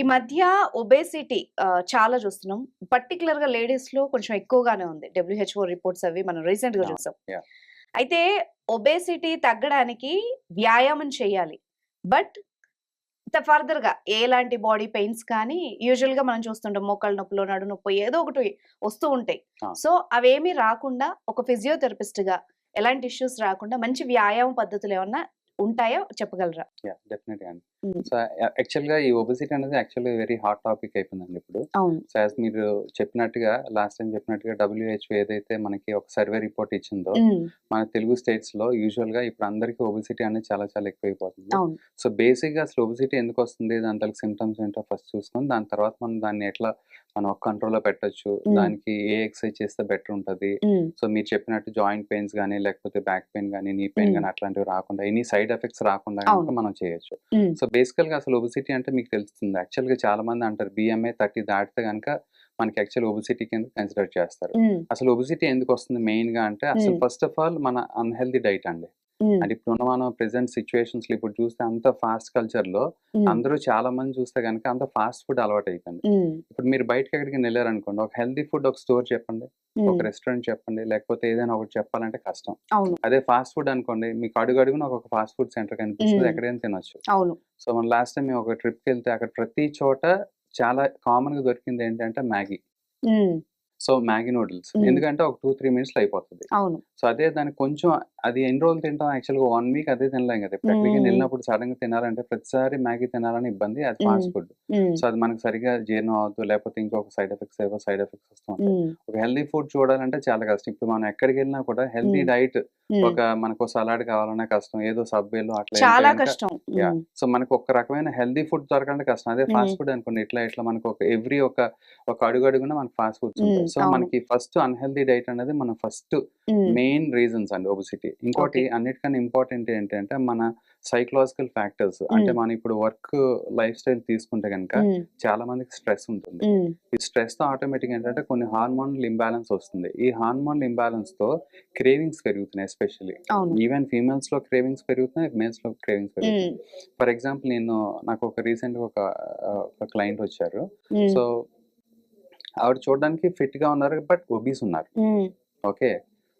ఈ మధ్య ఒబేసిటీ చాలా చూస్తున్నాం. పర్టిక్యులర్‌గా లేడీస్‌లో కొంచెం ఎక్కువగానే ఉంది. డబ్ల్యూహెచ్ఓ రిపోర్ట్స్ అవి మనం రీసెంట్‌గా అవును. చూసాం. యాహ్! అయితే ఒబేసిటీ తగ్గడానికి వ్యాయామం చేయాలి. బట్ ఫర్దర్‌గా ఎలాంటి బాడీ పెయిన్స్ కానీ యూజువల్‌గా మనం చూస్తుంటాం. మోకాళ్ళ నొప్పులు, నడుము నొప్పి ఏదో ఒకటి వస్తూ ఉంటాయి. అవును. సో, అవేమీ రాకుండా ఒక ఫిజియోథెరపిస్ట్‌గా ఎలాంటి ఇష్యూస్ రాకుండా మంచి వ్యాయామ పద్ధతులు ఏమన్నా ఉంటాయా చెప్పగలరా? యాహ్! డెఫినెట్‌గా అండి. హ్మ్. సో, యాక్చువల్‌గా ఈ ఒబెసిటీ అనేది యాక్చువల్లీ వెరీ హాట్ టాపిక్ అయిపోయిందండి ఇప్పుడు. అవును. సో, యాస్ మీరు చెప్పినట్టుగా లాస్ట్ టైమ్ చెప్పినట్టుగా డబ్ల్యూహెచ్ఓ ఏదైతే మనకి ఒక సర్వే రిపోర్ట్ ఇచ్చిందో, హ్మ్. మన తెలుగు స్టేట్స్‌లో యూజువల్‌గా ఇప్పుడు అందరికీ ఒబెసిటీ అనేది చాలా చాలా ఎక్కువైపోతుంది. అవును. సో, బేసిక్‌గా అసలు ఒబెసిటీ ఎందుకొస్తుంది? దాని తాలూకు సింప్టమ్స్ ఏంటో ఫస్ట్ చూసుకొని, దాని తర్వాత మనం దాన్ని ఎట్లా మనం కంట్రోల్‌లో పెట్టొచ్చు, హ్మ్. దానికి ఏ ఎక్సర్సైజ్ చేస్తే బెటర్ ఉంటది. హ్మ్. సో, మీరు చెప్పినట్టు జాయింట్ పెయిన్స్ గాని, లేకపోతే బ్యాక్ పెయిన్ గాని, నీ పెయిన్ హ్మ్. గాని అట్లాంటివి రాకుండా, ఎనీ సైడ్ ఎఫెక్ట్స్ రాకుండా అవును. గనుక మనం చేయొచ్చు. హ్మ్. సో, బేసికల్‌గా అసలు ఒబెసిటీ అంటే మీకు తెలుస్తుంది. యాక్చువల్‌గా చాలామంది అంటారు BMI 30 దాటితే గనక మనకి యాక్చువల్ ఒబెసిటీ కింద కన్సిడర్ చేస్తారు. హ్మ్. అసలు ఒబెసిటీ ఎందుకొస్తుంది మెయిన్‌గా అంటే అసలు హ్మ్. ఫస్ట్ ఆఫ్ ఆల్ మన అన్‌హెల్తీ డైట్ అండి. హ్మ్. అంటే ఇప్పుడున్న మనం ప్రెజెంట్ సిట్యుయేషన్స్‌లో ఇప్పుడు చూస్తే అంత ఫాస్ట్ కల్చర్‌లో హ్మ్. అందరూ చాలా మంది చూస్తే గనక అంత ఫాస్ట్ ఫుడ్ అలవాటయిపోయింది. హ్మ్. ఇప్పుడు మీరు బయటకెక్కడికైనా ఎళ్లారనుకోండి, ఒక హెల్తీ ఫుడ్ ఒక స్టోర్ చెప్పండి. ఒక హ్మ్. రెస్టారెంట్ చెప్పండి. లేకపోతే ఏదైనా ఒకటి చెప్పాలంటే కష్టం. అవును. అదే ఫాస్ట్ ఫుడ్ అనుకోండి, మీకు అడుగడుగునా ఒకొక్క ఫాస్ట్ ఫుడ్ సెంటర్ కనిపిస్తది. హ్మ్. ఎక్కడైనా తినొచ్చు. అవును. సో, మనం లాస్ట్ టైమ్ మేము ఒక ట్రిప్‌కెళ్తే అక్కడ ప్రతి చోట చాలా కామన్‌గా దొరికిందేంటంటే మ్యాగీ. హ్మ్. So, Maggi noodles. హ్మ్. ఎందుకంటే ఒక 2, 3 మినిట్స్‌లో అయిపోతది. అవును. సో, అదే దానికి కొంచెం అది ఎన్ని రోజులు తింటాం యాక్చువల్‌గా 1 వీక్ అదే తినలేం కదా! ఇప్పుడు హ్మ్. ఎక్కడికైనా హ్మ్. ఎళ్ళినప్పుడు సడెన్‌గా తినాలంటే ప్రతిసారి మ్యాగీ తినాలని ఇబ్బంది. అది హ్మ్. Fast food. హ్మ్. సో, అది మనకు సరిగ్గా జీర్ణం అవ్వదు. లేకపోతే ఇంకొక సైడ్ ఎఫెక్ట్స్ వస్తూ ఉంటాయి. హ్మ్. ఒక హెల్తీ ఫుడ్ చూడాలంటే చాలా కష్టం. ఇప్పుడు మనం ఎక్కడికెళ్ళినా కూడా హెల్తీ హ్మ్. డైట్ హ్మ్. మనకో సలాడ్ కావాలన్నా కష్టం. ఏదో సబ్‌వేలో అట్లా ఎళ్తే చాలా గనక కష్టం. యాహ్! హ్మ్. సో, మనకు ఒక రకమైన హెల్తీ ఫుడ్ దొరకాలంటే కష్టం. అదే హ్మ్. ఫాస్ట్ ఫుడ్ అనుకోండి ఇట్లా మనకు ఒక ఎవ్రీ ఒక అడుగడుగునా మనకు ఫాస్ట్ ఫుడ్స్ హ్మ్. ఉంటాయి. సో, అవును. మనకి ఫస్ట్ అన్‌హెల్తీ డైట్ అనేది మన ఫస్ట్ హ్మ్. మెయిన్ రీజన్స్ అండి ఒబెసిటీ. ఇంకోటి ఓకే. అన్నిటికన్నా ఇంపార్టెంట్ ఏంటంటే మన సైకలాజికల్ ఫ్యాక్టర్స్. అంటే హ్మ్. మనం ఇప్పుడు వర్క్ లైఫ్ స్టైల్ తీసుకుంటే గనక హ్మ్. చాలా మందికి స్ట్రెస్ ఉంటుంది. హ్మ్. ఈ స్ట్రెస్‌తో ఆటోమేటిక్‌గా ఏంటంటే కొన్ని హార్మోనల్ ఇంబాలెన్స్ వస్తుంది. ఈ హార్మోనల్ ఇంబాలెన్స్‌తో క్రేవింగ్స్ పెరుగుతున్నాయి ఎస్పెషల్లీ. అవును. ఈవెన్ ఫీమేల్స్‌లో క్రేవింగ్స్ పెరుగుతున్నాయి. మేల్స్‌లో క్రేవింగ్స్ హ్మ్. పెరుగుతున్నాయి. ఫర్ ఎగ్జాంపుల్ నాకు ఒక రీసెంట్‌గా ఒక క్లయింట్ వచ్చారు. హ్మ్. సో, ఆవిడ చూడడానికి ఫిట్‌గా ఉన్నారు. బట్ ఒబీస్ ఉన్నారు. హ్మ్. ఓకే.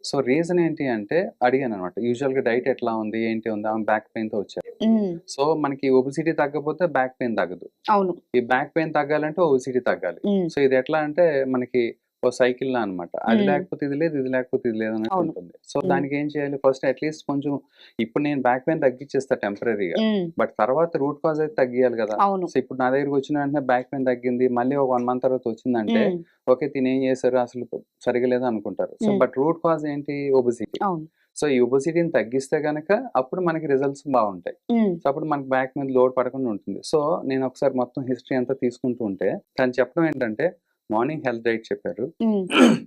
సో, రీజన్ ఏంటి అంటే అడిగాననమాట. యూజువల్‌గా డైట్ ఎట్లా ఉంది? ఏంటి ఉంది? ఆమె బ్యాక్ పెయిన్‌తో వచ్చారు. హ్మ్. సో, మనకి ఒబెసిటీ తగ్గకపోతే బ్యాక్ పెయిన్ తగ్గదు. అవును. ఈ బ్యాక్ పెయిన్ తగ్గాలంటే ఒబెసిటీ తగ్గాలి. హ్మ్. సో, ఇదెట్లా అంటే మనకి ఓ సైకిల్‌లా అనమాట. అది హ్మ్. లేకపోతే ఇది లేదు, ఇది లేకపోతే ఇది లేదన్నట్టు అవును. ఉంటుంది. సో, హ్మ్. దానికేం చేయాలి? ఫస్ట్ అట్‌లీస్ట్ కొంచెం ఇప్పుడు నేను బ్యాక్ పెయిన్ తగ్గిచ్చేస్తా టెంపరరీగా. హ్మ్. బట్ తర్వాత రూట్ కాజ్ అయితే తగ్గియాలి గదా! అవును. సో, ఇప్పుడు నా దగ్గరికొచ్చిన వెంటనే బ్యాక్ పెయిన్ తగ్గింది. మళ్ళీ ఒక 1 మంత్ తర్వాత వచ్చిందంటే, హ్మ్. ఓకే. తినేం చేశారు? అసలు సరిగ్గా లేదు అనుకుంటారు. సో, హ్మ్. బట్ రూట్ కాజ్ ఏంటి? ఒబెసిటీ. అవును. సో, ఈ ఒబెసిటీని తగ్గిస్తే గనక అప్పుడు మనకి రిజల్ట్స్ బావుంటాయి. హ్మ్. సో, అప్పుడు మనకి బ్యాక్ మీద లోడ్ పడకుండా ఉంటుంది. సో, నేనొకసారి మొత్తం హిస్టరీ అంతా తీసుకుంటూ ఉంటే, తను చెప్పడం ఏంటంటే, మార్నింగ్ హెల్త్ డైట్ చెప్పారు. హ్మ్.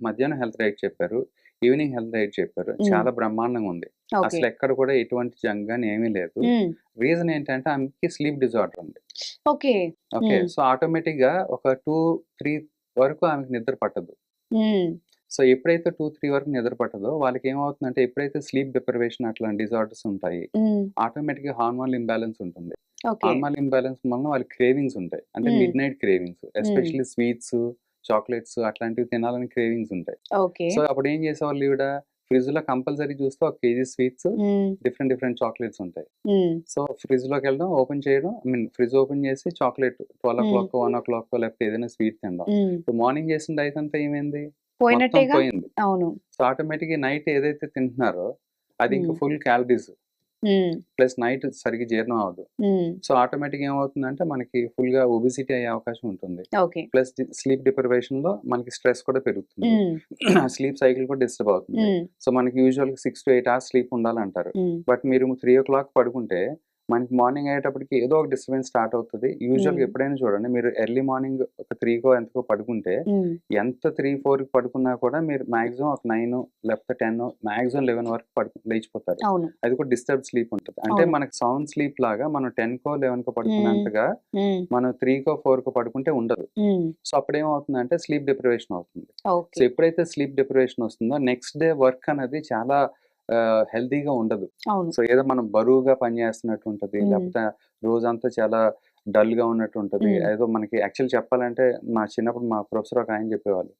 మధ్యాహ్నం హెల్త్ డైట్ చెప్పారు. ఈవినింగ్ హెల్త్ డైట్ చెప్పారు. హ్మ్. చాలా బ్రహ్మాండంగా ఉంది. ఓకే. అసలెక్కడ కూడా ఎటువంటి జంక్ గాని ఏమీ లేదు. హ్మ్. రీజన్ ఏంటంటే ఆమెకి స్లీప్ డిజార్డర్ ఉంది. ఓకే. ఓకే. హ్మ్. సో, ఆటోమేటిక్‌గా ఒక 2, 3 వరకు ఆమెకి నిద్ర పట్టదు. హ్మ్. సో, ఎప్పుడైతే 2, 3 వరకు నిద్ర పట్టదో వాళ్ళకేమవుతుందంటే ఎప్పుడైతే స్లీప్ డిప్రైవేషన్ అట్లాంటి డిజార్డర్స్ ఉంటాయి. హ్మ్. ఆటోమేటిక్‌గా హార్మోనల్ ఇంబాలెన్స్ ఉంటుంది. ఓకే. హార్మోనల్ ఇంబాలెన్స్ వలన వాళ్ళకి క్రేవింగ్స్ ఉంటాయి. అంటే హ్మ్. Midnight cravings. హ్మ్. ఎస్పెషల్లీ స్వీట్స్, చాక్లేట్స్ అట్లాంటివి తినాలని క్రేవింగ్స్ ఉంటాయి. ఓకే. సో, అప్పుడేం చేసేవాళ్ళు ఈవిడ ఫ్రిడ్జ్‌లో కంపల్సరీ చూస్తే ఒక కేజీ స్వీట్స్, హ్మ్. డిఫరెంట్ డిఫరెంట్ చాక్లేట్స్ ఉంటాయి. హ్మ్. సో, ఫ్రిడ్జ్‌లోకెళ్ళడం, ఓపెన్ చేయడం ఫ్రిడ్జ్ ఓపెన్ చేసి చాక్లేట్ 12:00, హ్మ్. 1:00 లేకపోతే ఏదైనా స్వీట్ తినడం. హ్మ్. ఇప్పుడు మార్నింగ్ చేసిన డైట్ అంతా ఏమైంది? మొత్తం పోయినట్టేగా? పోయింది. అవును. సో, ఆటోమేటిక్‌గా నైట్ ఏదైతే తింటున్నారో అది ఇంక హ్మ్. Full calories. హ్మ్. ప్లస్ నైట్ సరిగ్గా జీర్ణం అవ్వదు. హ్మ్. సో, ఆటోమేటిక్‌గా ఏమవుతుందంటే మనకి ఫుల్‌గా ఒబెసిటీ అయ్యే అవకాశం ఉంటుంది. ఓకే. ప్లస్ స్లీప్ డిప్రైవేషన్‌లో మనకి స్ట్రెస్ కూడా పెరుగుతుంది. హ్మ్. స్లీప్ సైకిల్ కూడా డిస్టర్బ్ అవుతుంది. హ్మ్. సో, మనకి యూజువల్‌గా 6-8 అవర్స్ స్లీప్ ఉండాలంటారు. హ్మ్. బట్ మీరు 3:00 పడుకుంటే మనకి మార్నింగ్ అయ్యేటప్పటికి ఏదో ఒక డిస్టర్బెన్స్ స్టార్ట్ అవుతది. యూజువల్‌గా హ్మ్. ఎప్పుడైనా చూడండి మీరు ఎర్లీ మార్నింగ్ ఒక 3కో ఎంతకో పడుకుంటే హ్మ్. ఎంత 3, 4కి పడుకున్నా కూడా మీరు మాక్సిమం ఒక 9 లేకపోతే 10 మాక్సిమం 11 వరకు లేచిపోతారు. అవును. అది కూడా డిస్టర్బ్డ్ స్లీప్ ఉంటది. అంటే అవును. మనకు సౌండ్ స్లీప్ లాగా మనం 10కో, 11కో హ్మ్. పడుకున్నంతగా హ్మ్. మనం 3కో, 4కో పడుకుంటే ఉండదు. హ్మ్. సో, అప్పుడేమవుతుందంటే స్లీప్ డిప్రైవేషన్ అవుతుంది. So, okay. ఎప్పుడైతే స్లీప్ డిప్రైవేషన్ వస్తుందో నెక్స్ట్ డే వర్క్ అనేది చాలా హెల్తీగా ఉండదు. అవును. సో, ఏదో మనం బరువుగా పని చేస్తున్నట్టు ఉంటది. హ్మ్. లేకపోతే రోజంతా చాలా డల్ గా ఉన్నట్టు ఉంటది. హ్మ్. ఏదో మనకి యాక్చువల్ చెప్పాలంటే మా చిన్నప్పుడు మా ప్రొఫెసర్ ఒక ఆయన చెప్పేవాళ్ళు.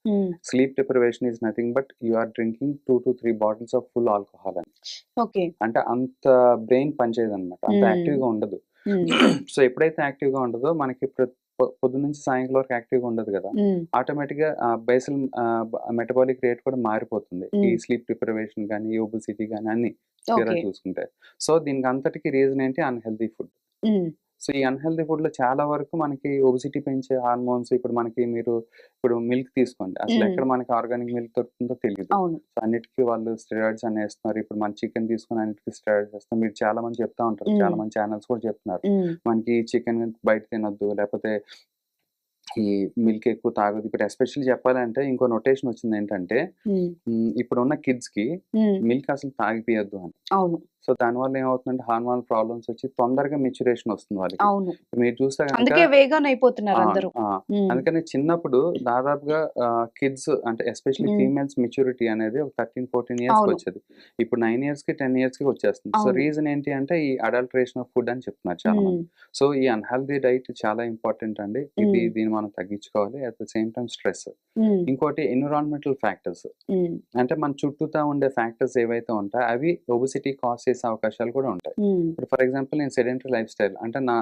Sleep deprivation is nothing but you are drinking 2 to 3 bottles of full alcohol అని. ఓకే. అంటే అంత బ్రెయిన్ పనిచేయదనమాట. అంత యాక్టివ్‌గా ఉండదు. సో ఎప్పుడైతే యాక్టివ్‌గా ఉండదో మనకి పొద్దున్న నుంచి సాయంకాలం వరకు యాక్టివ్‌గా ఉండదు గదా! ఆటోమేటిక్‌గా బేసల్ మెటబాలిక్ రేట్ కూడా మారిపోతుంది. ఈ స్లీప్ డిప్రివేషన్ గాని, ఈ ఒబెసిటీ గాని అన్నీ తీరా ఓకే. చూసుకుంటే. సో దీనికి అంతటికి రీజన్ ఏంటి? Unhealthy food. సో ఈ అన్‌హెల్తీ ఫుడ్‌లో చాలా వరకు మనకి ఒబెసిటీ పెంచే హార్మోన్స్ ఇప్పుడు మిల్క్ తీసుకోండి. అసలెక్కడ మనకి ఆర్గానిక్ మిల్క్ దొరుకుతుందో తెలీదు. అవును. సో అన్నిటికి వాళ్ళు స్టెరాయిడ్స్ అని ఏస్తున్నారు. ఇప్పుడు మన చికెన్ తీసుకొని అన్నిటికి స్టెరాయిడ్స్ ఏస్తున్నారు. మీరు చాలా మంది చెప్తా ఉంటారు. చాలా మంది ఛానెల్స్ కూడా చెప్తున్నారు. మనకి చికెన్ బయట తినొద్దు. లేపోతే ఈ మిల్క్ ఎక్కువ తాగొద్దు. ఇప్పుడు ఎస్పెషల్లీ చెప్పాలంటే ఇంకో నొటేషన్ వచ్చిందేంటంటే ఇప్పుడున్న కిడ్స్‌కి మిల్క్ అసలు తాగిపియొద్దు అని. అవును. సో దానివల్ల ఏమవుతుందంటే హార్మోనల్ ప్రాబ్లమ్స్ వచ్చి తొందరగా మెచ్యురేషన్ వస్తుంది వాళ్ళకి. అవును. మీరు చూస్తే గనక అందుకే వేగాన్ అయిపోతున్నారు అందరూ. అందుకని చిన్నప్పుడు దాదాపుగా కిడ్స్ అంటే ఎస్పెషల్లీ ఫీమేల్స్ మెచ్యూరిటీ అనేది ఒక 13, 14 ఇయర్స్‌కి అవును. వచ్చేది. ఇప్పుడు 9 ఇయర్స్‌కి, 10 ఇయర్స్‌కి వచ్చేస్తుంది. సో అవును. రీజన్ ఏంటి అంటే ఈ అడల్టరేషన్ ఆఫ్ ఫుడ్ అని చెప్తున్నారు చాలా మంది. సో ఈ అన్‌హెల్తీ డైట్ చాలా ఇంపార్టెంట్ అండి. దీన్ని మనం తగ్గించుకోవాలి. At the same time stress. ఇంకోటి ఎన్విరాన్మెంటల్ ఫ్యాక్టర్స్. అంటే మన చుట్టూతా ఉండే ఫ్యాక్టర్స్ ఏవైతే ఉంటాయో అవి ఒబెసిటీ కాజ్ చేసే అవకాశాలు కూడా ఉంటాయి. ఇప్పుడు ఫర్ ఎగ్జాంపుల్ నేను సెడెంటరీ లైఫ్ స్టైల్ అంటే నా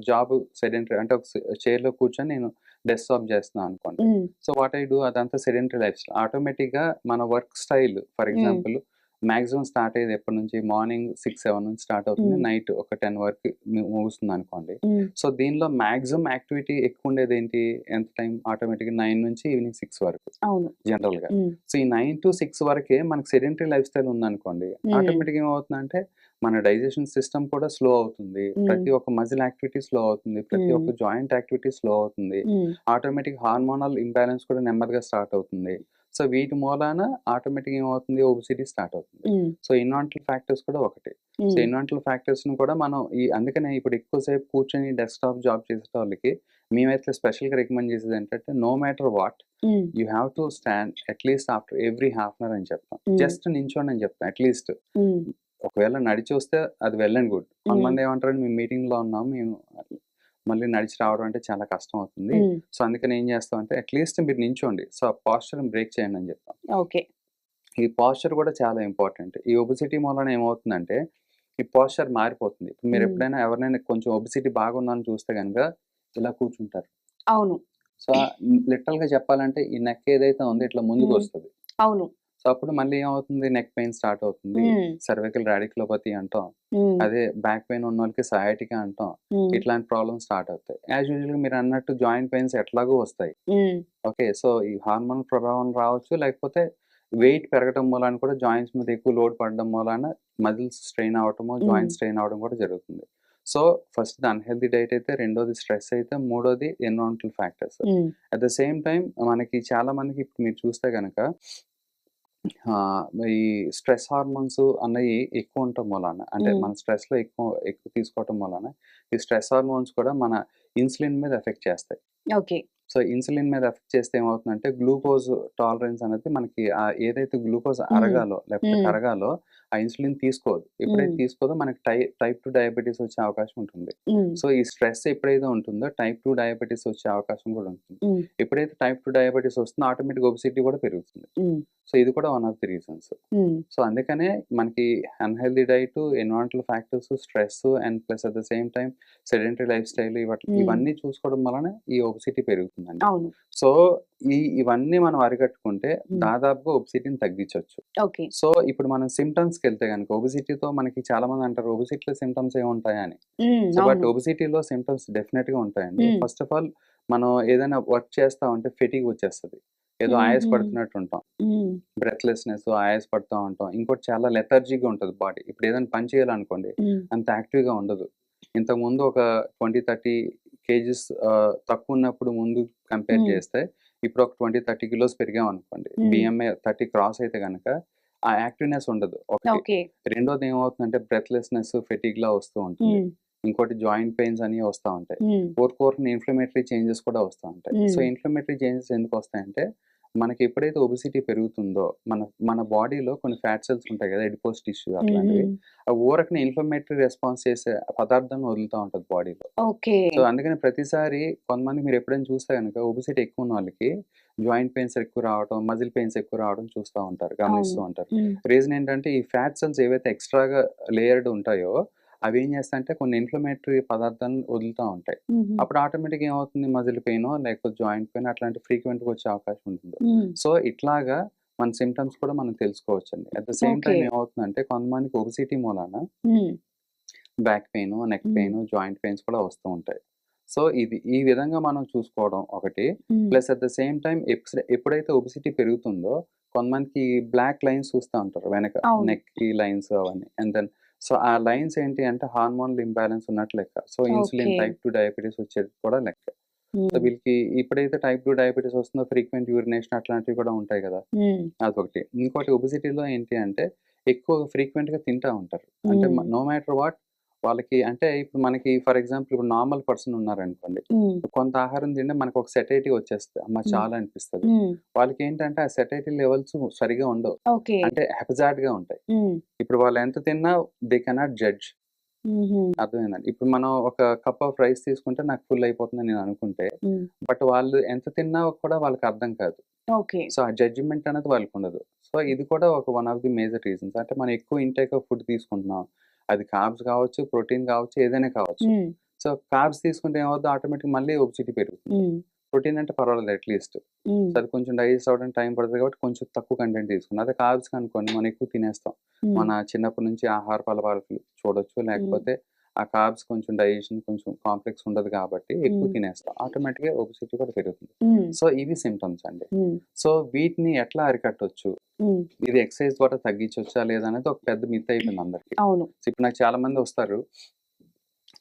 జాబ్ సెడెంటరీ అంటే ఒక చైర్‌లో కూర్చొని నేను డెస్క్‌టాప్ చేస్తున్నాను అనుకోండి. సో వాట్ ఐ డూ అదంతా సెడెంటరీ లైఫ్ స్టైల్. ఆటోమేటిక్‌గా మన work style for example maximum start అయ్యేది ఎప్పటి నుంచి మార్నింగ్ 6, 7 నుంచి స్టార్ట్ అవుతుంది. నైట్ ఒక 10 వరకు ముగుస్తుంది అనుకోండి. సో దీనిలో మాక్సిమం యాక్టివిటీ ఎక్కువ ఉండేది ఏంటి? ఎంత టైం? ఆటోమేటిక్‌గా 9 నుంచి ఈవినింగ్ 6 వరకు అవును. జనరల్‌గా. సో ఈ 9-6 వరకే మనకు సెడెంటరీ లైఫ్ స్టైల్ ఉందనుకోండి. ఆటోమేటిక్‌గా ఏమవుతుందంటే మన డైజెషన్ సిస్టమ్ కూడా స్లో అవుతుంది. ప్రతి ఒక్క మజిల్ యాక్టివిటీ స్లో అవుతుంది. ప్రతి ఒక్క జాయింట్ యాక్టివిటీ స్లో అవుతుంది. ఆటోమేటిక్ హార్మోనల్ ఇంబాలెన్స్ కూడా నెమ్మదిగా స్టార్ట్ అవుతుంది. సో వీటి మూలాన ఆటోమేటిక్‌గా ఏమవుతుంది? ఒబెసిటీ స్టార్ట్ అవుతుంది. సో ఎన్విరాన్మెంటల్ ఫ్యాక్టర్స్ కూడా ఒకటి. సో ఎన్విరాన్మెంటల్ ఫ్యాక్టర్స్‌ని కూడా మనం అందుకనే ఇప్పుడు ఎక్కువ సేపు కూర్చొని డెస్క్‌టాప్ జాబ్ చేసేటోళ్ళకి మేమైతే స్పెషల్‌గా రికమెండ్ చేసేది ఏంటంటే no matter what you have to stand at least after every half an hour అని చెప్తాం. జస్ట్ నించోండి అని చెప్తాం అట్‌లీస్ట్. ఒకవేళ నడిచి వస్తే అది వెల్ అండ్ గుడ్. కొంతమంది ఏమంటారంటే మేము మీటింగ్‌లో ఉన్నాం. మేము మళ్ళీ నడిచి రావడం అంటే చాలా కష్టం అవుతుంది. సో అందుకని ఏం చేస్తామంటే అట్‌లీస్ట్ మీరు నించోండి. సో ఆ పోస్చర్‌ని బ్రేక్ చేయండి అని చెప్తాం. ఓకే. ఈ పోస్చర్ కూడా చాలా ఇంపార్టెంట్. ఈ ఒబెసిటీ మూలాన ఏమవుతుందంటే ఈ పోస్చర్ మారిపోతుంది. ఇప్పుడు మీరు ఎప్పుడైనా ఎవరినైనా కొంచెం ఒబెసిటీ బాగుందని చూస్తే గనుక ఇలా కూర్చుంటారు. అవును. సో లిటరల్‌గా చెప్పాలంటే ఈ నెక్ ఏదైతే ఉందో ఇట్లా ముందుకొస్తది. అవును. సో అప్పుడు మళ్ళీ ఏమవుతుంది? నెక్ పెయిన్ స్టార్ట్ అవుతుంది. సర్వికల్ రాడిక్యులోపతి అంటాం. అదే బ్యాక్ పెయిన్ ఉన్నోళ్ళకి సయాటికా అంటాం. ఇట్లాంటి ప్రాబ్లమ్స్ స్టార్ట్ అవుతాయి. యాజ్ యూజువల్‌గా మీరన్నట్టు జాయింట్ పెయిన్స్ ఎట్లాగో వస్తాయి. ఓకే. సో ఈ హార్మోన్ ప్రభావం రావచ్చు. లేకపోతే వెయిట్ పెరగటం మూలాన కూడా జాయింట్స్ మీద ఎక్కువ లోడ్ పడడం మూలాన మజిల్స్ స్ట్రెయిన్ అవ్వటము, జాయింట్స్ స్ట్రెయిన్ అవ్వడం కూడా జరుగుతుంది. సో ఫస్ట్ అన్‌హెల్తీ డైట్ అయితే, రెండోది స్ట్రెస్ అయితే, మూడోది environmental factors. At the same time మనకి చాలా మందికి ఇప్పుడు మీరు చూస్తే గనక ఈ స్ట్రెస్ హార్మోన్స్ అన్నయి ఎక్కువ ఉండటం మూలాన అంటే మన స్ట్రెస్‌లో ఎక్కువ తీసుకోవటం మూలాన ఈ స్ట్రెస్ హార్మోన్స్ కూడా మన ఇన్సులిన్ మీద ఎఫెక్ట్ చేస్తాయి. ఓకే. సో ఇన్సులిన్ మీద ఎఫెక్ట్ చేస్తే ఏమవుతుందంటే గ్లూకోజ్ టాలరెన్స్ అనేది మనకి ఏదైతే గ్లూకోజ్ అరగాలో లేకపోతే కరగాలో ఆ ఇన్సులిన్ తీసుకోదు. ఎప్పుడైతే తీసుకోదో మనకి టైప్ 2 డయాబెటిస్ వచ్చే అవకాశం ఉంటుంది. సో ఈ స్ట్రెస్ ఎప్పుడైతే ఉంటుందో టైప్ 2 డయాబెటిస్ వచ్చే అవకాశం కూడా ఉంటుంది. ఎప్పుడైతే టైప్ 2 డయాబెటిస్ వస్తుందో ఆటోమేటిక్ ఒబెసిటీ కూడా పెరుగుతుంది. సో ఇది కూడా one of the reasons. So అందుకనే మనకి unhealthy diet, environmental factors, stress and plus at the same time sedentary life style ఇవన్నీ చూసుకోవడం వలన ఈ ఒబెసిటీ పెరుగుతుందండి. అవును. సో ఇవన్నీ మనం అరికట్టుకుంటే దాదాపుగా ఒబెసిటీని తగ్గించొచ్చు. ఓకే. సో ఇప్పుడు మనం సింప్టమ్స్‌కెళ్తే గనుక ఒబెసిటీతో మనకి చాలా మంది అంటారు ఒబెసిటీలో సింప్టమ్స్ ఏముంటాయా అని. సో బట్ అవును. ఒబెసిటీలో సింప్టమ్స్ డెఫినిట్‌గా ఉంటాయండి. ఫస్ట్ ఆఫ్ ఆల్ మనం ఏదైనా వర్క్ చేస్తా ఉంటే ఫెటీగ్ వచ్చేస్తది. ఏదో ఆయాస పడుతున్నట్టు ఉంటాం. బ్రెత్‌లెస్‌నెస్ ఆయాస పడతా ఉంటాం. ఇంకోటి చాలా లెథార్జీగా ఉంటది బాడీ. ఇప్పుడు ఏదైనా పని చేయాలనుకోండి అంత యాక్టివ్‌గా ఉండదు. ఇంతకుముందు ఒక 20, 30 కేజీస్ తక్కువ ఉన్నప్పుడు ముందు కంపేర్ చేస్తే ఇప్పుడు ఒక 20, 30 కిలోస్ పెరిగామనుకోండి. BMI 30 క్రాస్ అయితే గనక ఆ యాక్టివ్‌నెస్ ఉండదు ఒకటి. ఓకే. రెండోది ఏమవుతుందంటే బ్రెత్‌లెస్‌నెస్, ఫెటీగ్‌లా వస్తూ ఉంటుంది. ఇంకోటి జాయింట్ పెయిన్స్ అని వస్తా ఉంటాయి. ఊరికూరికనే ఇన్‌ఫ్లమేటరీ చేంజెస్ కూడా వస్తా ఉంటాయి. సో ఇన్‌ఫ్లమేటరీ చేంజెస్ ఎందుకు వస్తాయంటే మనకి ఎప్పుడైతే ఒబిసిటీ పెరుగుతుందో మన మన బాడీలో కొన్ని ఫ్యాట్ సెల్స్ ఉంటాయి కదా, ఎడిపోస్ టిష్యూ హ్మ్. అట్లాంటివి. హ్మ్. ఆ ఊరకనే ఇన్ఫ్లమేటరీ రెస్పాన్స్ చేసే పదార్థాన్ని వదులుతా ఉంటది బాడీలో. ఓకే. సో, అందుకని ప్రతిసారి కొంతమందికి మీరు ఎప్పుడైనా చూస్తే గనుక ఒబిసిటీ ఎక్కువ ఉన్న వాళ్ళకి జాయింట్ పెయిన్స్ ఎక్కువ రావటం, మజిల్ పెయిన్స్ ఎక్కువ రావడం చూస్తా ఉంటారు, అవును. గమనిస్తూ ఉంటారు. హ్మ్. రీజన్ ఏంటంటే ఈ ఫ్యాట్ సెల్స్ ఏవైతే ఎక్స్‌ట్రా‌గా లేయర్డ్ ఉంటాయో అవి ఏం చేస్తాయంటే కొన్ని ఇన్ఫ్లమేటరీ పదార్థాలను వదులుతా ఉంటాయి. హుహు. అప్పుడు ఆటోమేటిక్‌గా ఏమవుతుంది, మజిల్ పెయినో లేకపోతే జాయింట్ పెయిన్ అట్లాంటి ఫ్రీక్వెంట్‌గా వచ్చే అవకాశం ఉంటుంది. హ్మ్. సో, ఇట్లాగా మన సింప్టమ్స్ కూడా మనం తెలుసుకోవచ్చండి. At the same okay. Time ఏమవుతుందంటే కొంతమందికి ఒబిసిటీ మూలాన hmm. Back pain, neck hmm. Pain, joint pains కూడా వస్తూ ఉంటాయి. సో, ఈ విధంగా మనం చూసుకోవడం ఒకటి. హ్మ్. Plus at the same time ఎప్పుడైతే ఒబిసిటీ పెరుగుతుందో కొంతమందికి బ్లాక్ లైన్స్ చూస్తా ఉంటారు వెనక. అవును. నెక్‌కి లైన్స్ అవన్నీ. అండ్ దెన్ సో, ఆ లైన్స్ ఏంటి అంటే హార్మోనల్ ఇంబాలెన్స్ ఉన్నట్టు లెక్క. So, insulin okay. Type 2 diabetes వచ్చేది కూడా లెక్క. సో, హ్మ్. వీళ్ళకి ఎప్పుడైతే టైప్ 2 డయాబెటిస్ వస్తుందో ఫ్రీక్వెంట్ యూరినేషన్ అట్లాంటివి కూడా ఉంటాయి గదా! హ్మ్. అదొకటి. ఇంకోటి ఒబిసిటీలో ఏంటి అంటే ఎక్కువ ఫ్రీక్వెంట్‌గా తింటా ఉంటారు. అంటే హ్మ్. నో మ్యాటర్ వాట్ వాళ్ళకి అంటే ఇప్పుడు మనకి ఫర్ ఎగ్జాంపుల్ ఇప్పుడు నార్మల్ పర్సన్ ఉన్నారనుకోండి. హ్మ్. కొంత ఆహారం తింటే మనకు ఒక సెటైటీ వచ్చేస్తది. అమ్మ! హ్మ్. చాలా అనిపిస్తది. హ్మ్. వాళ్ళకేంటంటే ఆ సెటైటీ లెవెల్స్ సరిగ్గా ఉండవు. ఓకే. అంటే హెపజార్డ్‌గా ఉంటాయి. హ్మ్. ఇప్పుడు వాళ్ళు ఎంత తిన్నా దే కెనాట్ జడ్జ్. హుహు. అర్థమైందండి. ఇప్పుడు మనం ఒక కప్ ఆఫ్ రైస్ తీసుకుంటే నాకు ఫుల్ అయిపోతుందని నేను అనుకుంటే, హ్మ్. బట్ వాళ్ళు ఎంత తిన్నా కూడా వాళ్ళకి అర్థం కాదు. ఓకే. సో, ఆ జడ్జిమెంట్ అనేది వాళ్ళకుండదు. సో, ఇది కూడా ఒక one of the major reasons. అంటే మనం ఎక్కువ ఇంటేక్ ఆఫ్ ఫుడ్ తీసుకుంటున్నాం. అది కార్బ్స్ కావచ్చు, ప్రోటీన్ కావచ్చు, ఏదైనా కావచ్చు. హ్మ్. సో, కార్బ్స్ తీసుకుంటే ఏమవుద్ది ఆటోమేటిక్‌గా మళ్ళీ ఒబిసిటీ పెరుగుతుంది. హ్మ్. ప్రోటీన్ అంటే పర్వాలేదు అట్‌లీస్ట్. హ్మ్. సో, అది కొంచెం డైజెస్ట్ అవ్వడానికి టైం పడతది కాబట్టి కొంచెం తక్కువ కంటెంట్ తీసుకున్నాం. అదే కార్బ్స్ అనుకోండి మనం ఎక్కువ తినేస్తాం. హ్మ్. మన చిన్నప్పటి నుంచి ఆహారపు అలవాట్లు చూడొచ్చు. హ్మ్. లేకపోతే ఆ కార్బ్స్ కొంచెం డైజెషన్ కొంచెం కాంప్లెక్స్ ఉండదు కాబట్టి ఎక్కువ హ్మ్. తినేస్తాం. ఆటోమేటిక్‌గా ఒబిసిటీ కూడా పెరుగుతుంది. హ్మ్. సో, ఇవి సింప్టమ్స్ అండి. హ్మ్. సో, వీటిని ఎట్లా అరికట్టొచ్చు? హ్మ్. ఇది ఎక్సర్‌సైజ్ ద్వారా తగ్గించొచ్చా లేదా అనేది ఒక పెద్ద మిత్ అయిపోయింది అందరికి. అవును. సో, ఇప్పుడు నాకు చాలా మంది వస్తారు.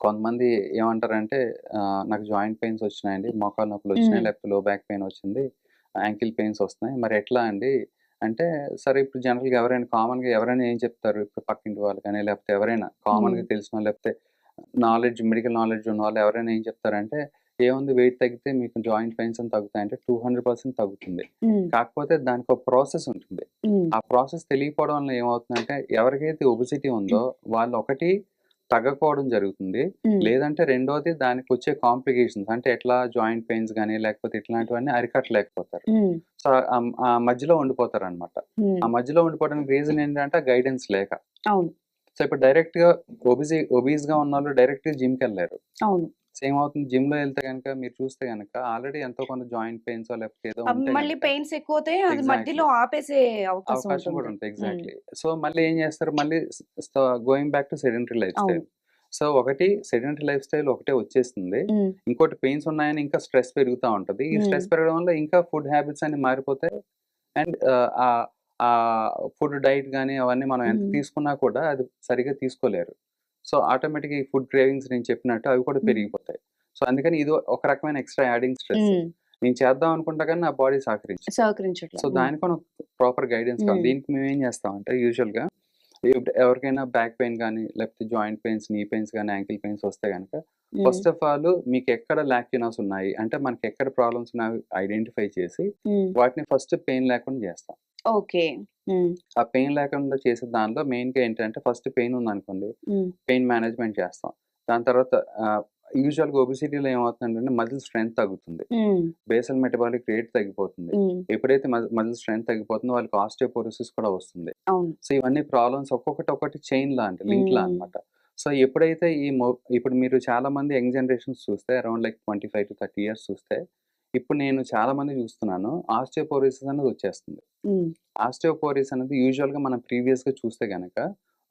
కొంతమంది ఏమంటారంటే నాకు జాయింట్ పెయిన్స్ వచ్చినాయండి, మోకాళ్ళ నొప్పులొచ్చినాయి, హ్మ్. లేకపోతే లో బ్యాక్ పెయిన్ వచ్చింది, యాంకిల్ పెయిన్స్ వస్తున్నాయి. మరి ఎట్లా అండి? అంటే సరే ఇప్పుడు జనరల్‌గా ఎవరైనా కామన్‌గా ఎవరైనా ఏం చెప్తారు? ఇప్పుడు పక్కింటి వాళ్ళు కానీ, లేకపోతే ఎవరైనా హ్మ్. కామన్‌గా తెలిసినోళ్ళు లేకపోతే మెడికల్ నాలెడ్జ్ ఉన్నవాళ్ళు ఎవరైనా ఏం చెప్తారంటే, "ఏముంది వెయిట్ తగ్గితే మీకు జాయింట్ పెయిన్స్ అని తగ్గుతాయంటే" 200% తగ్గుతుంది. హ్మ్. కాకపోతే దానికో ప్రాసెస్ ఉంటుంది. హ్మ్. ఆ ప్రాసెస్ తెలియకపోవడం వల్ల ఏమవుతుందంటే, ఎవరికైతే ఒబెసిటీ ఉందో వాళ్ళు ఒకటి తగ్గకపోవడం జరుగుతుంది. హ్మ్. లేదంటే రెండోది దానికొచ్చే కాంప్లికేషన్స్ అంటే ఎట్లా జాయింట్ పెయిన్స్ గాని, లేకపోతే ఇట్లాంటివన్నీ అరికట్టలేకపోతారు. హ్మ్. సో, ఆ మధ్యలో ఉండిపోతారనమాట. హ్మ్. ఆ మధ్యలో ఉండిపోవడానికి రీజన్ ఏంటంటే గైడెన్స్ లేక. అవును. సో, ఇప్పుడు డైరెక్ట్‌గా ఒబీస్‌గా ఉన్నోళ్ళు డైరెక్ట్‌గా జిమ్‌కెళ్ళలేరు. అవును. సో, ఏమవుతుంది జిమ్‌లో ఎళ్తే గనక మీరు చూస్తే గనక ఆల్రెడీ ఎంతో కొంత జాయింట్ పెయిన్సో లేకపోతే ఏదో ఉంటే మళ్ళీ గనక పెయిన్స్ ఎక్కువవుతాయి. అది ఎగ్జాక్ట్‌లీ. మధ్యలో ఆపేసే అవకాశం అవకాశం కూడా ఉంటుంది. ఉంటాయి. హ్మ్. ఎగ్జాక్ట్‌లీ. సో, మళ్ళీ ఏం చేస్తారు మళ్ళీ స్ స్ going back to sedentary life అవును. స్టైల్. సో, ఒకటి సెడెంటరీ లైఫ్ స్టైల్ ఒకటే వచ్చేస్తుంది. హ్మ్. ఇంకోటి పెయిన్స్ ఉన్నాయని ఇంకా స్ట్రెస్ పెరుగుతా ఉంటది. ఈ హ్మ్. స్ట్రెస్ పెరగడం వల్ల ఇంకా ఫుడ్ హ్యాబిట్స్ అన్ని మారిపోతాయి. అండ్ ఫుడ్ డైట్ గాని అవన్నీ మనం ఎంత హ్మ్. తీసుకున్నా కూడా అది సరిగ్గా తీసుకోలేరు. సో, ఆటోమేటిక్‌గా ఈ ఫుడ్ క్రేవింగ్స్ నేను చెప్పినట్టు అవి కూడా హ్మ్. పెరిగిపోతాయి. సో, అందుకని ఇది ఒక రకమైన ఎక్స్‌ట్రా యాడింగ్ స్ట్రెస్. హ్మ్. నేను చేద్దాం అనుకుంటా కానీ నా బాడీ సహకరించదు. సహకరించట్ల. సో, హ్మ్. దానికి మనం ప్రాపర్ గైడెన్స్ కావాలి. హ్మ్. దీనికి మేమేం చేస్తామంటే యూజువల్‌గా ఎవరికైనా బ్యాక్ పెయిన్ గాని, లేకపోతే జాయింట్ పెయిన్స్, నీ పెయిన్స్ గాని, యాంకిల్ పెయిన్స్ వస్తే గనక హ్మ్. ఫస్ట్ ఆఫ్ ఆల్ మీకెక్కడ లాక్యునాస్ ఉన్నాయి, అంటే మనకెక్కడ ప్రాబ్లమ్స్ ఉన్నాయో ఐడెంటిఫై చేసి హ్మ్. వాటిని ఫస్ట్ పెయిన్ లేకుండా చేస్తాం. ఓకే. హ్మ్. ఆ పెయిన్ లేకుండా చేసే దానిలో మెయిన్‌గా ఏంటంటే ఫస్ట్ పెయిన్ ఉందనుకోండి, హ్మ్. పెయిన్ మేనేజ్‌మెంట్ చేస్తాం. దాని తర్వాత యూజువల్‌గా ఒబెసిటీలో ఏమవుతుందంటే మజిల్ స్ట్రెంత్ తగ్గుతుంది. హ్మ్. బేసల్ మెటబాలిక్ రేట్ తగ్గిపోతుంది. హ్మ్. ఎప్పుడైతే మజిల్ స్ట్రెంత్ తగ్గిపోతుందో వాళ్ళకి ఆస్టియోపోరోసిస్ కూడా వస్తుంది. అవును. సో, ఇవన్నీ ప్రాబ్లమ్స్ ఒక్కొక్కటి చైన్‌లా అంటే లింక్‌లా హ్మ్. అన్నమాట. సో, ఎప్పుడైతే ఇప్పుడు మీరు చాలామంది యంగ్ జనరేషన్స్ చూస్తే అరౌండ్ లైక్ 25-30 ఇయర్స్ చూస్తే, ఇప్పుడు నేను చాలామంది చూస్తున్నాను ఆస్టియోపోరోసిస్ అనేది వచ్చేస్తుంది. హ్మ్. ఆస్టియోపోరోసిస్ అనేది యూజువల్‌గా మనం ప్రీవియస్‌గా చూస్తే గనక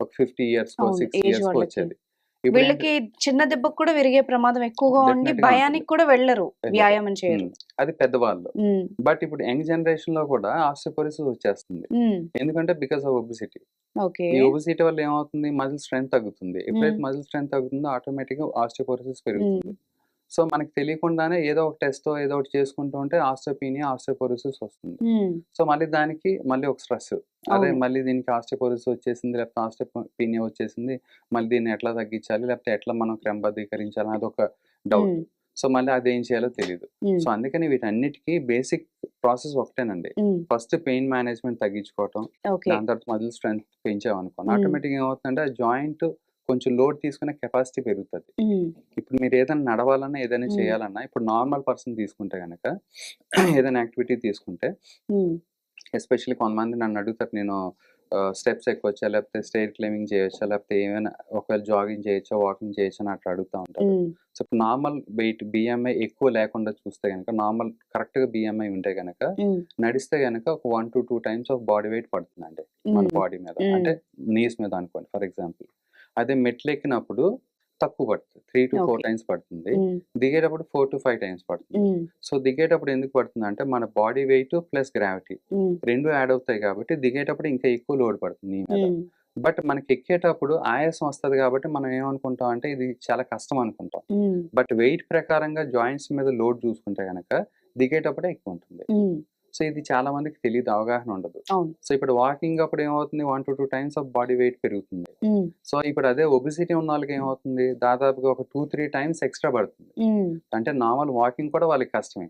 ఒక 50 ఇయర్స్‌కో, అవును. 60 ఏజ్ ఇయర్స్‌కో వాళ్ళకి. వచ్చేది. ఇప్పుడేంటి వీళ్ళకి చిన్న దెబ్బకు కూడా విరిగే ప్రమాదం ఎక్కువగా ఉండి డెఫినెట్‌గా ఉంటుంది. భయానికి కూడా వెళ్లరు. వెళ్ళరు. వ్యాయామం చేయరు. హ్మ్. అది పెద్దవాళ్ళు. హ్మ్. బట్ ఇప్పుడు యంగ్ జనరేషన్‌లో కూడా ఆస్టియోపోరోసిస్ వచ్చేస్తుంది. హ్మ్. ఎందుకంటే బికాస్ ఆఫ్ ఒబెసిటీ. ఓకే. ఈ ఒబెసిటీ వల్ల ఏమవుతుంది? మజిల్ స్ట్రెంత్ తగ్గుతుంది. హ్మ్. ఎప్పుడైతే మజిల్ స్ట్రెంత్ తగ్గుతుందో ఆటోమేటిక్‌గా ఆస్టియోపోరోసిస్ హ్మ్. పెరుగుతుంది. సో, మనకు తెలియకుండానే ఏదో ఒక టెస్టో ఏదో ఒకటి చేసుకుంటూ ఉంటే ఆస్టియోపోరోసిస్ వస్తుంది. హ్మ్. సో, మళ్ళీ ఒక స్ట్రెస్. అరే! అవును. మళ్ళీ దీనికి ఆస్టియోపోరోసిస్ వచ్చేసింది, లేకపోతే ఆస్టియోపీనియా వచ్చేసింది. మళ్ళీ దీన్ని ఎట్లా తగ్గించాలి? లేకపోతే ఎట్లా మనం క్రమబద్ధీకరించాలి? అదొక డౌట్. హ్మ్. సో మళ్ళీ అదేం చేయాలో తెలియదు. సో అందుకని వీటన్నిటికీ బేసిక్ ప్రాసెస్ ఒకటేనండి. ఫస్ట్ పెయిన్ మేనేజ్మెంట్ తగ్గించుకోవటం, ఓకే. దాని తర్వాత మజిల్ స్ట్రెంత్ పెంచామనుకోండి, ఆటోమేటిక్గా ఏమవుతుందంటే ఆ జాయింట్ కొంచెం లోడ్ తీసుకునే కెపాసిటీ పెరుగుతుంది. ఇప్పుడు మీరు ఏదైనా నడవాలన్నా ఏదైనా చేయాలన్నా ఇప్పుడు నార్మల్ పర్సన్ తీసుకుంటే కనుక ఏదైనా యాక్టివిటీ తీసుకుంటే, ఎస్పెషల్లీ కొంతమంది నన్ను అడుగుతారు, నేను స్టెప్స్ ఎక్కొచ్చా, లేకపోతే స్టైర్ క్లైంబింగ్ చేయొచ్చా, లేకపోతే ఏమైనా ఒకవేళ జాగింగ్ చేయొచ్చా, వాకింగ్ చేయొచ్చా అని అట్లా అడుగుతూ ఉంటారు. సో ఇప్పుడు నార్మల్ వెయిట్ బిఎంఐ ఎక్కువ లేకుండా చూస్తే కనుక, నార్మల్ కరెక్ట్గా బిఎంఐ ఉంటే కనుక నడిస్తే కనుక ఒక 1 to 2 times of body weight పడుతుందండి మన బాడీ మీద, అంటే నీస్ మీద అనుకోండి ఫర్ ఎగ్జాంపుల్. అదే మెట్లు ఎక్కినప్పుడు తక్కువ పడుతుంది, 3 to 4 ఓకే. times పడుతుంది. దిగేటప్పుడు 4 to 5 times పడుతుంది. సో దిగేటప్పుడు ఎందుకు పడుతుంది అంటే మన బాడీ వెయిట్ ప్లస్ గ్రావిటీ రెండు యాడ్ అవుతాయి కాబట్టి దిగేటప్పుడు ఇంకా ఎక్కువ లోడ్ పడుతుంది నీ మీద. బట్ మనకి ఎక్కేటప్పుడు ఆయాసం వస్తుంది కాబట్టి మనం ఏమనుకుంటాం అంటే ఇది చాలా కష్టం అనుకుంటాం. బట్ వెయిట్ ప్రకారంగా జాయింట్స్ మీద లోడ్ చూసుకుంటే కనుక దిగేటప్పుడే ఎక్కువ ఉంటుంది. సో ఇది చాలా మందికి తెలియదు, అవగాహన ఉండదు. అవును. సో ఇప్పుడు వాకింగ్ అప్పుడు ఏమవుతుంది, 1 to 2 times of body weight పెరుగుతుంది. సో ఇప్పుడు అదే ఒబిసిటీ ఉన్న వాళ్ళకి ఏమవుతుంది, దాదాపుగా ఒక 2-3 times ఎక్స్ట్రా పడుతుంది. అంటే నార్మల్ వాకింగ్ కూడా వాళ్ళకి కష్టమే.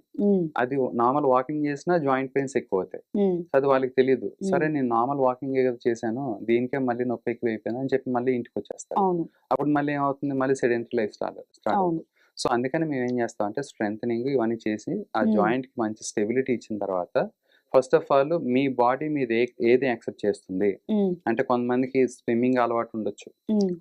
అది నార్మల్ వాకింగ్ చేసినా జాయింట్ పెయిన్స్ ఎక్కువ అవుతాయి. అది వాళ్ళకి తెలియదు. సరే నేను నార్మల్ వాకింగ్ ఏదో చేశాను, దీనికే మళ్ళీ నొప్పి ఎక్కువ అయిపోయింది అని చెప్పి మళ్ళీ ఇంటికి వచ్చేస్తారు. అప్పుడు మళ్ళీ ఏమవుతుంది, మళ్ళీ సెడెంటరీ లైఫ్ స్టార్ట్ అవుతుంది. సో అందుకని మేము ఏం చేస్తాం అంటే స్ట్రెంథనింగ్ ఇవన్నీ చేసి ఆ జాయింట్ కి మంచి స్టెబిలిటీ ఇచ్చిన తర్వాత, first of all me body మీద ఏది యాక్సెప్ట్ చేస్తుంది అంటే, కొంతమందికి స్విమ్మింగ్ అలవాటు ఉండొచ్చు,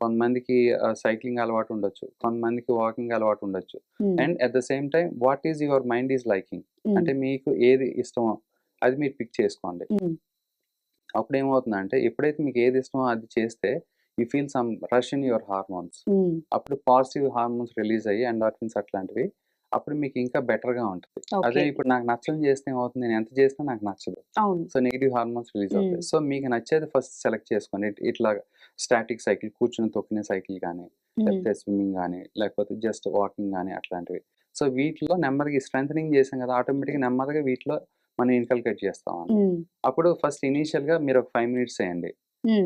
కొంతమందికి సైక్లింగ్ అలవాటు ఉండొచ్చు, కొంతమందికి వాకింగ్ అలవాటు ఉండొచ్చు. And at the same time what is your mind is liking, అంటే మీకు ఏది ఇష్టమో అది మీరు పిక్ చేసుకోండి. అప్పుడు ఏమవుతుందంటే ఎప్పుడైతే మీకు ఏది ఇష్టమో అది చేస్తే you feel some rush in your hormones. అప్పుడు పాజిటివ్ హార్మోన్స్ రిలీజ్ అయ్యి ఎండార్ఫిన్స్ అట్లాంటివి, అప్పుడు మీకు ఇంకా బెటర్ గా ఉంటుంది. అదే ఇప్పుడు నాకు నచ్చని చేస్తే ఏమవుతుంది, నేను ఎంత చేసినా నాకు నచ్చదు. సో నెగిటివ్ హార్మోన్స్ రిలీజ్ అవుతాయి. సో మీకు నచ్చేది ఫస్ట్ సెలెక్ట్ చేసుకోండి. ఇట్లా స్టాటిక్ సైకిల్, కూర్చుని తొక్కిన సైకిల్ కానీ, లేకపోతే స్విమ్మింగ్ కానీ, లేకపోతే జస్ట్ వాకింగ్ కానీ అట్లాంటివి. సో వీటిలో నెమ్మదిగా స్ట్రెంథనింగ్ చేసాం కదా, ఆటోమేటిక్గా నెమ్మదిగా వీటిలో మనం ఇన్కల్కేట్ చేస్తాం. అప్పుడు ఫస్ట్ ఇనీషియల్ గా మీరు ఒక 5 minutes చేయండి.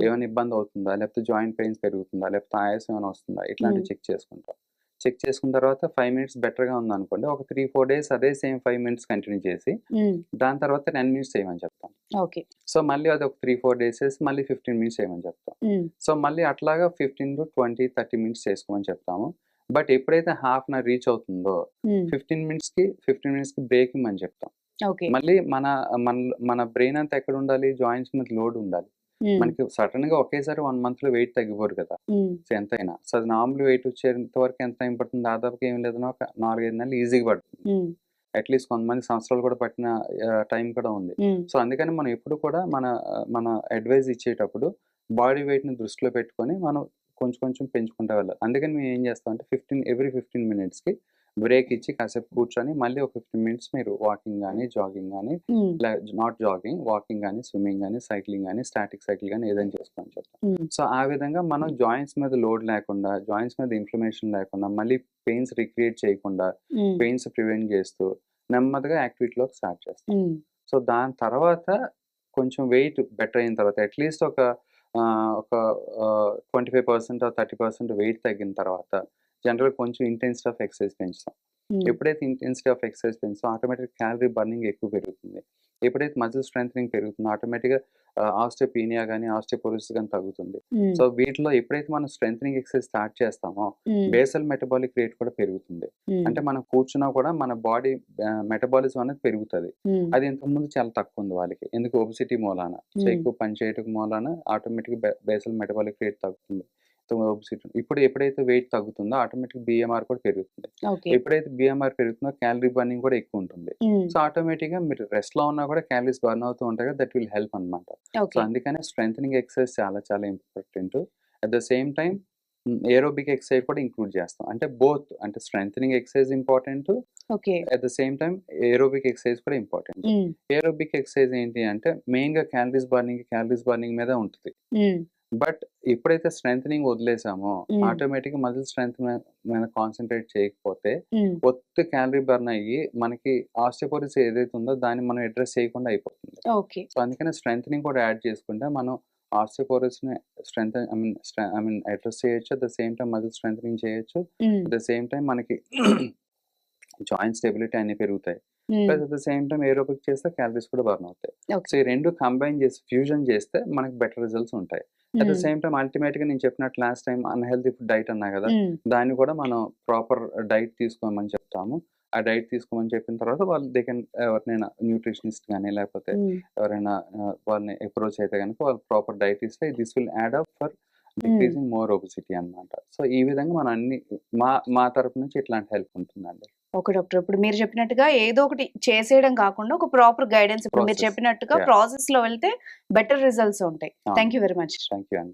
ఏమైనా ఇబ్బంది అవుతుందా, లేకపోతే జాయింట్ పెయిన్స్ పెరుగుతుందా, లేకపోతే ఆయాసం ఏమైనా వస్తుందా, ఇట్లాంటివి చెక్ చేసుకుంటాం. చెక్ చేసుకున్న తర్వాత 5 minutes బెటర్గా ఉందనుకోండి, ఒక 3-4 days అదే సేమ్ 5 minutes కంటిన్యూ చేసి దాని తర్వాత 10 minutes చేయమని చెప్తాం. సో మళ్ళీ అది ఒక 3-4 days చేసి మళ్ళీ 15 minutes చేయమని చెప్తాం. సో మళ్ళీ అట్లాగా 15 to 20-30 minutes చేసుకోమని చెప్తాము. బట్ ఎప్పుడైతే హాఫ్ అన్ అవర్ రీచ్ అవుతుందో 15 minutes కి బ్రేక్ ఇమ్మని చెప్తాం. మళ్ళీ మన మన మన బ్రెయిన్ అంతా ఎక్కడ ఉండాలి, జాయింట్స్ మీద లోడ్ ఉండాలి. మనకి సడన్ గా ఒకేసారి 1 month లో వెయిట్ తగ్గిపోరు కదా. సో ఎంతైనా సో అది నార్మల్ వెయిట్ వచ్చేంత వరకు ఎంత టైం పడుతుంది, దాదాపుగా ఏం లేదన్నా ఒక 4-5 నెలలు ఈజీగా పడుతుంది. అట్లీస్ట్ కొంతమంది సంవత్సరాలు కూడా పట్టిన టైం కూడా ఉంది. సో అందుకని మనం ఎప్పుడు కూడా మన అడ్వైజ్ ఇచ్చేటప్పుడు బాడీ వెయిట్ ని దృష్టిలో పెట్టుకొని మనం కొంచెం కొంచెం పెంచుకుంటూ వెళ్ళాలి. అందుకని మేము ఏం చేస్తాం అంటే every 15 minutes కి బ్రేక్ ఇచ్చి కాసేపు కూర్చొని మళ్ళీ ఒక 15 minutes మీరు వాకింగ్ కానీ, జాగింగ్ కానీ, నాట్ జాగింగ్, వాకింగ్ కానీ, స్విమ్మింగ్ కానీ, సైక్లింగ్ కానీ, స్టాటిక్ సైకిల్ కానీ ఏదైనా చేసుకోని చెప్తాం. సో ఆ విధంగా మనం జాయింట్స్ మీద లోడ్ లేకుండా, జాయింట్స్ మీద ఇన్ఫ్లమేషన్ లేకుండా, మళ్ళీ పెయిన్స్ రిక్రియేట్ చేయకుండా, పెయిన్స్ ప్రివెంట్ చేస్తూ నెమ్మదిగా యాక్టివిటీలోకి స్టార్ట్ చేస్తాం. సో దాని తర్వాత కొంచెం వెయిట్ బెటర్ అయిన తర్వాత అట్లీస్ట్ ఒక 25% or 30% వెయిట్ తగ్గిన తర్వాత జనరల్గా కొంచెం ఇంటెన్సిటీ ఆఫ్ ఎక్సర్సైజ్ పెంచుతాం. ఎప్పుడైతే ఇంటెన్సిటీ ఆఫ్ ఎక్సర్సైజ్ పెంచుతాం ఆటోమేటిక్ క్యాలరీ బర్నింగ్ ఎక్కువ పెరుగుతుంది. ఎప్పుడైతే మజిల్ స్ట్రెంథనింగ్ పెరుగుతుందో ఆటోమేటిక్గా ఆస్టియోపీనియా కానీ, ఆస్టియోపోరోసిస్ కానీ తగ్గుతుంది. సో వీటిలో ఎప్పుడైతే మనం స్ట్రెంథనింగ్ ఎక్సర్సైజ్ స్టార్ట్ చేస్తామో బేసల్ మెటబాలిక్ రేట్ కూడా పెరుగుతుంది. అంటే మనం కూర్చున్నా కూడా మన బాడీ మెటబాలిజం అనేది పెరుగుతుంది. అది ఇంతకుముందు చాలా తక్కువ ఉంది వాళ్ళకి, ఎందుకు ఒబిసిటీ మూలాన. సో ఎక్కువ పని చేయటం మూలాన ఆటోమేటిక్ బేసల్ మెటబాలిక్ రేట్ తగ్గుతుంది. ఇప్పుడు ఎప్పుడైతే వెయిట్ తగ్గుతుందో ఆటోమేటిక్ బిఎంఆర్ కూడా పెరుగుతుంది. ఎప్పుడైతే బిఎంఆర్ పెరుగుతుందో క్యాలరీ బర్నింగ్ కూడా ఎక్కువ ఉంటుంది. సో ఆటోమేటిక్ గా మీరు రెస్ట్ లో ఉన్నా కూడా క్యాలరీస్ బర్న్ అవుతూ ఉంటాయి, దట్ విల్ హెల్ప్ అనమాట. సో అందుకనే స్ట్రెంథనింగ్ ఎక్సర్సైజ్ చాలా చాలా important. At the same time aerobic exercise కూడా ఇంక్లూడ్ చేస్తాం. అంటే బోత్, అంటే strengthening exercise important, at the same time aerobic exercise కూడా ఇంపార్టెంట్. ఏరోబిక్ ఎక్సర్సైజ్ ఏంటి అంటే మెయిన్ గా క్యాలరీస్ బర్నింగ్ మీద ఉంటుంది. బట్ ఎప్పుడైతే స్ట్రెంథనింగ్ వదిలేసామో ఆటోమేటిక్ గా మజిల్ స్ట్రెంత్ మీద కాన్సన్ట్రేట్ చేయకపోతే ఒత్తి క్యాలరీ బర్న్ అయ్యి మనకి ఆస్టియోపోరోసిస్ ఏదైతే ఉందో దాన్ని మనం అడ్రస్ చేయకుండా అయిపోతుంది. సో అందుకని స్ట్రెంథనింగ్ కూడా యాడ్ చేసుకుంటే మనం ఆస్టియోపోరోసిస్ ని అడ్రస్ చేయొచ్చు, at the same time muscle strengthening చేయొచ్చు, అట్ ద సేమ్ టైం మనకి జాయింట్ స్టెబిలిటీ అన్ని పెరుగుతాయి. Plus at the same time aerobic చేస్తే క్యాలరీస్ కూడా బర్న్ అవుతాయి. ఓకే. సో ఈ రెండు కంబైన్ చేసి ఫ్యూజన్ చేస్తే మనకి బెటర్ రిజల్ట్స్ ఉంటాయి. At the same time ultimate గా నేను చెప్పినట్టు last time unhealthy food diet అన్నా కదా! దాన్ని కూడా మనం ప్రాపర్ డైట్ తీసుకోమని చెప్తాము. ఆ డైట్ తీసుకోమని చెప్పిన తర్వాత వాళ్ళు దే కెన్ ఎవరినైనా న్యూట్రిషనిస్ట్ గాని లేకపోతే ఎవరైనా వాళ్ళని అప్రోచ్ అయితే గనుక వాళ్ళు ప్రాపర్ డైట్ ఇస్తే this will add up for decreasing more obesity అన్నమాట. సో ఈ విధంగా మనం అన్ని మా తరపు నుంచి ఇట్లాంటి హెల్ప్ ఉంటుందండి. Okay doctor. ఇప్పుడు మీరు చెప్పినట్టుగా ఏదో ఒకటి చేసేయడం కాకుండా ఒక ప్రాపర్ గైడెన్స్ ఇప్పుడు మీరు ప్రాసెస్. చెప్పినట్టుగా యాహ్! ప్రాసెస్ లో వెళ్తే బెటర్ రిజల్ట్స్ ఉంటాయి. అవును. Thank you very much. Thank you అండి.